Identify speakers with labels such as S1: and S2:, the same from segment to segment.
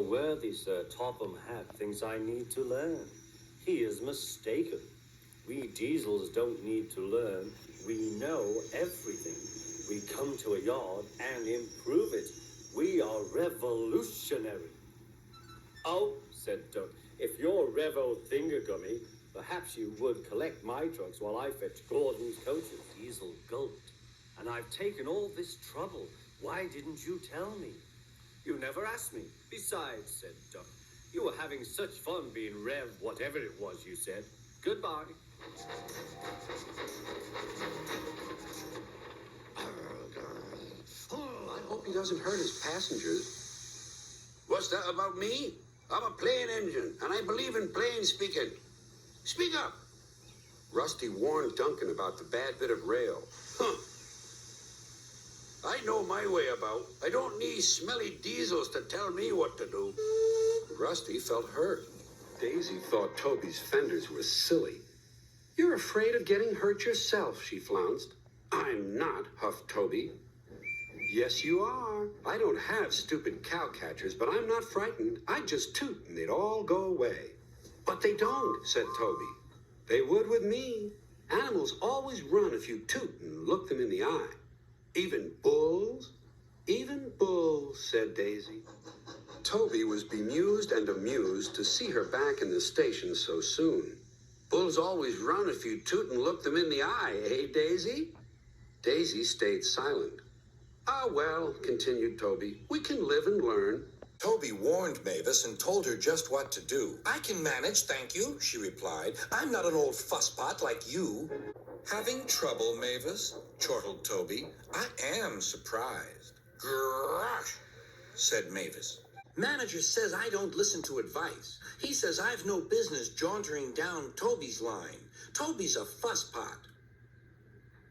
S1: worthy Sir Topham Hatt thinks I need to learn. He is mistaken. We Diesels don't need to learn. We know everything. We come to a yard and improve it. We are revolutionary. Oh, said Duck, if you're Revo Thingamgummy, perhaps you would collect my trucks while I fetch Gordon's coaches. Diesel gulped. And I've taken all this trouble. Why didn't you tell me? You never asked me. Besides, said Duck, you were having such fun being Rev whatever it was you said. Goodbye.
S2: I hope he doesn't hurt his passengers.
S3: What's that about me? I'm a plane engine, and I believe in plain speaking. Speak up.
S2: Rusty warned Duncan about the bad bit of rail.
S3: Huh. I know my way about. I don't need smelly diesels to tell me what to do.
S2: Rusty felt hurt. Daisy thought Toby's fenders were silly. You're afraid of getting hurt yourself, she flounced. I'm not, huffed Toby. Yes, you are. I don't have stupid cow catchers, but I'm not frightened. I just toot and they'd all go away. But they don't, said Toby. They would with me. Animals always run if you toot and look them in the eye. Even bulls? Even bulls, said Daisy. Toby was bemused and amused to see her back in the station so soon.
S3: Bulls always run if you toot and look them in the eye, eh, Daisy?
S2: Daisy stayed silent. Ah, well, continued Toby, we can live and learn.
S4: Toby warned Mavis and told her just what to do. I can manage, thank you, she replied. I'm not an old fusspot like you. Having trouble, Mavis? Chortled Toby. I am surprised. Gosh, said Mavis. Manager says I don't listen to advice. He says I've no business jauntering down Toby's line. Toby's a fusspot.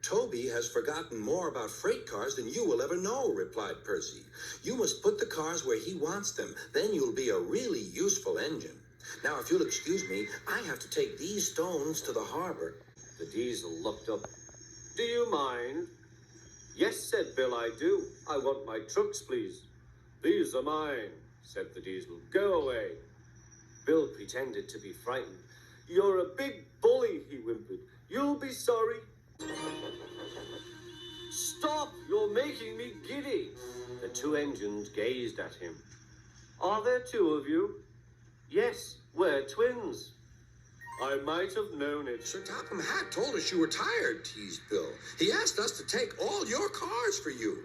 S4: Toby has forgotten more about freight cars than you will ever know, replied Percy. You must put the cars where he wants them. Then you'll be a really useful engine. Now, if you'll excuse me, I have to take these stones to the harbor.
S1: The Diesel looked up. Do you mind? Yes, said Bill, I do. I want my trucks, please. These are mine, said the Diesel. Go away. Bill pretended to be frightened. You're a big bully, he whimpered. You'll be sorry. Stop! You're making me giddy. The two engines gazed at him. Are there two of you? Yes, we're twins. I might have known it.
S4: Sir Topham Hatt told us you were tired, teased Bill. He asked us to take all your cars for you.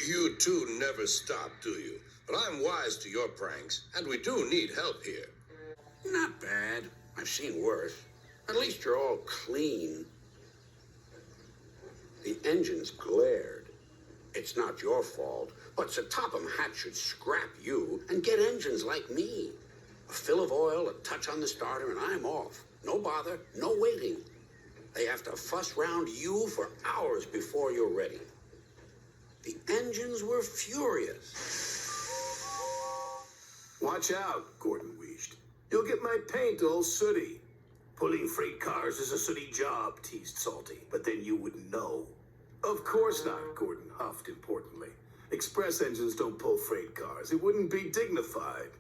S4: You two never stop, do you? But I'm wise to your pranks, and we do need help here.
S3: Not bad. I've seen worse. At least you're all clean.
S2: The engines glared. It's not your fault, but Sir Topham Hatt should scrap you and get engines like me. A fill of oil, a touch on the starter, and I'm off. No bother, no waiting. They have to fuss round you for hours before you're ready. The engines were furious.
S5: Watch out, Gordon wheezed. You'll get my paint all sooty. Pulling freight cars is a sooty job, teased Salty, but then you wouldn't know. Of course not, Gordon huffed importantly. Express engines don't pull freight cars. It wouldn't be dignified.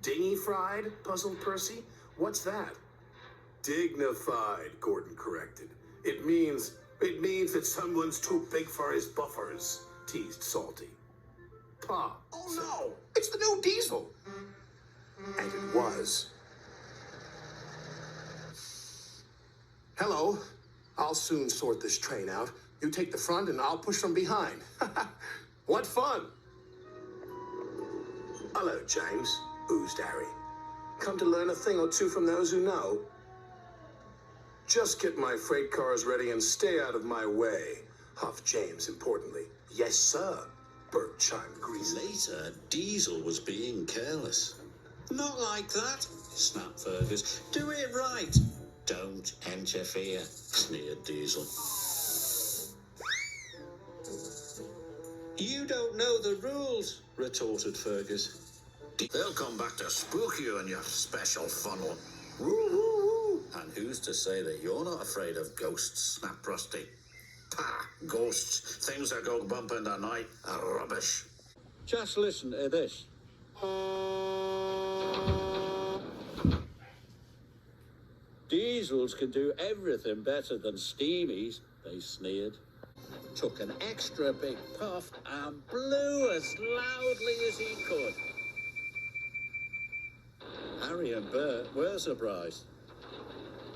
S5: Dinghy-fried? Puzzled Percy. What's that? Dignified, Gordon corrected. It means that someone's too big for his buffers, teased Salty. Pa.
S4: Oh no, it's the new Diesel.
S5: And it was. Hello. I'll soon sort this train out. You take the front and I'll push from behind. What fun! Hello, James, oozed Harry. Come to learn a thing or two from those who know. Just get my freight cars ready and stay out of my way, huffed James importantly. Yes, sir, Bert chimed greasily.
S6: Later, Diesel was being careless. Not like that, snapped Fergus. Do it right. Don't interfere, sneered Diesel. You don't know the rules, retorted Fergus. They'll come back to spook you and your special funnel. Woo, woo, woo. And who's to say that you're not afraid of ghosts, snapped Rusty. Pah, ghosts, things that go bump in the night are rubbish. Just listen to this. Diesels can do everything better than steamies, they sneered. Took an extra big puff and blew as loudly as he could. Harry and Bert were surprised.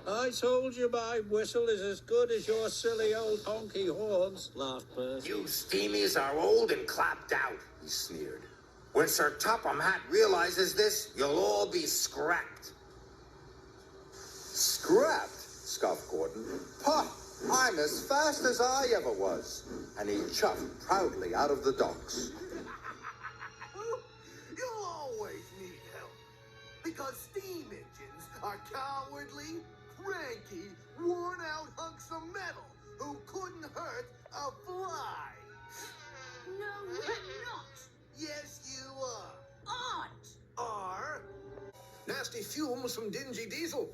S6: I told you my whistle is as good as your silly old honky horns, laughed Bert.
S7: You steamies are old and clapped out, he sneered. When Sir Topham Hatt realizes this, you'll all be scrapped.
S8: Scrapped? Scoffed Gordon. Pah! I'm as fast as I ever was. And he chuffed proudly out of the docks.
S5: You'll always need help. Because steam engines are cowardly, cranky, worn-out hunks of metal who couldn't hurt a fly.
S9: No, we're not.
S5: Yes, you are.
S9: Aren't.
S5: Are?
S10: Nasty fumes from dingy diesel.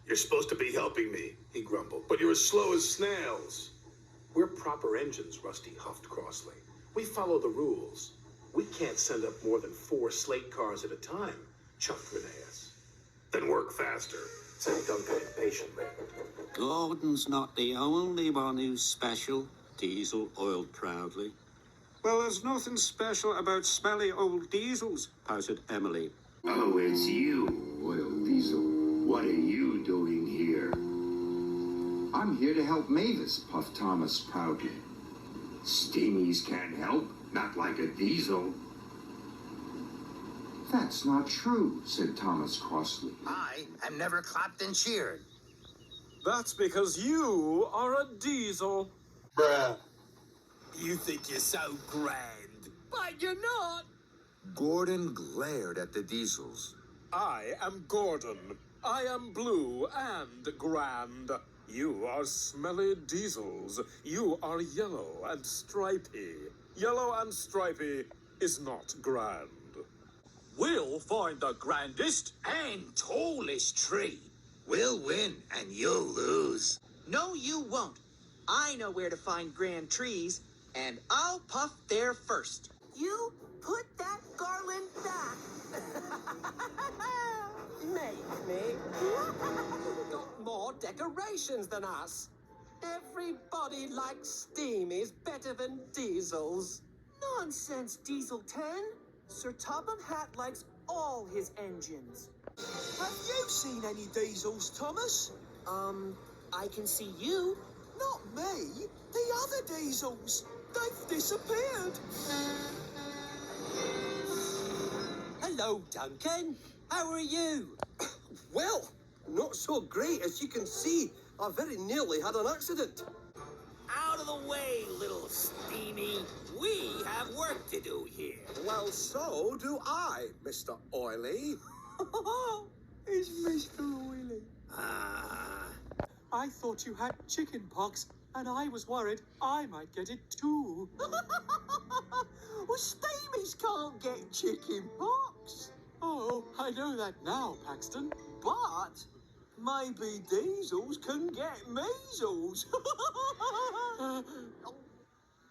S5: You're supposed to be helping me, he grumbled, but you're as slow as snails. We're proper engines, Rusty huffed crossly. We follow the rules. We can't send up more than 4 slate cars at a time, chuffed Rheneas. Then work faster, said Duncan impatiently.
S11: Gordon's not the only one who's special, Diesel oiled proudly. Well, there's nothing special about smelly old diesels, pouted Emily.
S3: Oh, it's you, Oil Diesel. What are you doing here?
S12: I'm here to help Mavis, puffed Thomas proudly.
S3: Steamies can't help, not like a diesel.
S12: That's not true, said Thomas crossly.
S7: I am never clapped and cheered.
S13: That's because you are a diesel.
S5: Bruh.
S10: You think you're so grand.
S9: But you're not.
S8: Gordon glared at the diesels.
S13: I am Gordon. I am blue and grand. You are smelly diesels. You are yellow and stripy. Yellow and stripy is not grand.
S10: We'll find the grandest
S7: And tallest tree. We'll win and you'll lose.
S14: No, you won't. I know where to find grand trees, and I'll puff there first.
S9: You put that garland back.
S14: Make me. Got more decorations than us. Everybody likes steamies better than diesels.
S9: Nonsense, Diesel 10. Sir Topham Hatt likes all his engines.
S10: Have you seen any diesels, Thomas?
S9: I can see you.
S10: Not me. The other diesels. They've disappeared.
S14: Hello, Duncan. How are you?
S10: Well, not so great. As you can see, I very nearly had an accident.
S7: Out of the way, little steamy. We have work to do here.
S10: Well, so do I, Mr. Oily. It's Mr. Oily.
S13: I thought you had chicken pox, and I was worried I might get it too.
S10: Well, steamies can't get chicken pox.
S13: Oh, I know that now, Paxton.
S10: But maybe diesels can get measles.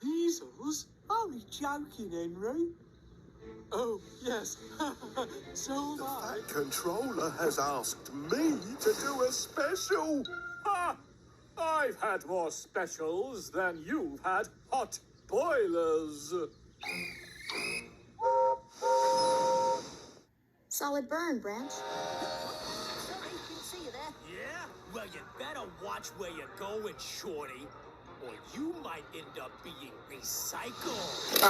S13: Measles?
S10: Only joking, Henry.
S13: Oh, yes. So am I.
S5: That controller has asked me to do a special.
S13: Ha! I've had more specials than you've had hot boilers.
S9: Solid burn, Branch.
S14: Sorry, didn't see you there.
S10: Yeah? Well, you better watch where you're going, Shorty, or you might end up being recycled.